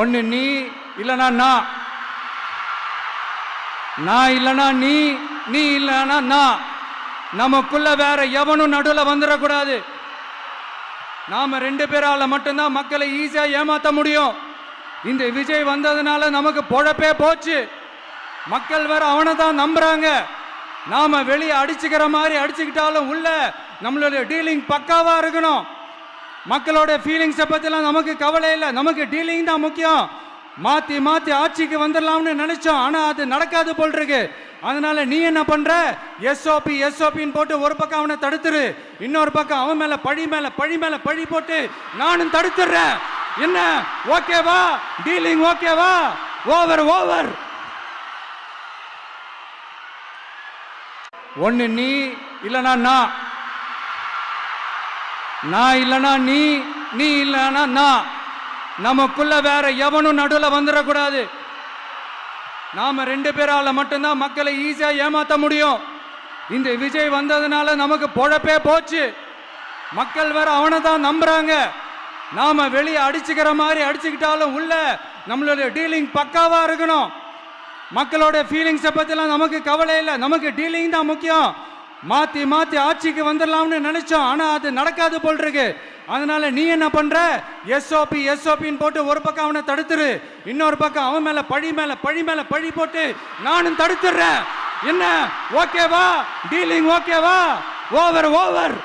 ஒன்னு நீ இல்லனா நான், நான் இல்லனா நீ, நீ இல்லனா நான். நமக்குள்ள வேற எவனும் நடுவில் வந்துடக்கூடாது. நாம 2 பேரால மட்டும்தான் மக்களை ஈஸியா ஏமாத்த முடியும். இந்த விஜய் வந்ததுனால நமக்கு பொழப்பே போச்சு. மக்கள் வேற அவனை தான் நம்புறாங்க. நாம வெளியே அடிச்சுக்கிற மாதிரி அடிச்சுக்கிட்டாலும் உள்ள நம்மளுடைய டீலிங் பக்காவா இருக்கணும். மக்களோட ஃபீலிங்ஸை பத்திலாம் நமக்கு கவலை இல்லை. நமக்கு டீலிங் தான் முக்கியம். மாத்தி மாத்தி ஆட்சிக்கு வந்துடலாம்னு நினைச்சோம், ஆனா அது நடக்காது போல் இருக்கு. அதனால நீ என்ன பண்ற? எஸ்ஓபி எஸ்ஓபின்னு போட்டு ஒரு பக்கம் அவனை தடுத்துரு, இன்னொரு பக்கம் அவன் மேல பழி மேல பழி மேல பழி போட்டு நானும் தடுத்துடுறேன். என்ன ஓகேவா? டீலிங் ஓகேவா? Over over. ஒன்னு நீ இல்லனா நான், நான் இல்லனா நீ, நீ இல்லனா நான். நமக்குள்ள வேற எவனும் நடுவில் வந்துடக்கூடாது. நாம 2 பேரால மட்டும்தான் மக்களை ஈஸியா ஏமாத்த முடியும். இந்த விஜய் வந்ததுனால நமக்கு பொழப்பே போச்சு. மக்கள் வேற அவனை தான் நம்புறாங்க. நாம வெளியே அடிச்சுக்கிற மாதிரி அடிச்சுக்கிட்டாலும் உள்ள நம்மளுடைய டீலிங் பக்காவா இருக்கணும். மக்களோட ஃபீலிங்ஸை பத்திலாம் நமக்கு கவலை இல்லை. நமக்கு டீலிங் தான் முக்கியம். மாத்தி மாத்தி ஆட்சிக்கு வந்துடலாம்னு நினைச்சோம், ஆனா அது நடக்காது போல் இருக்கு. அதனால நீ என்ன பண்ற? எஸ்ஓபி எஸ்ஓபின்னு போட்டு ஒரு பக்கம் அவனை தடுத்துரு, இன்னொரு பக்கம் அவன் மேல பழி மேல பழி போட்டு நானும் தடுத்துடுறேன். என்ன ஓகேவா? டீலிங் ஓகேவா? Over over.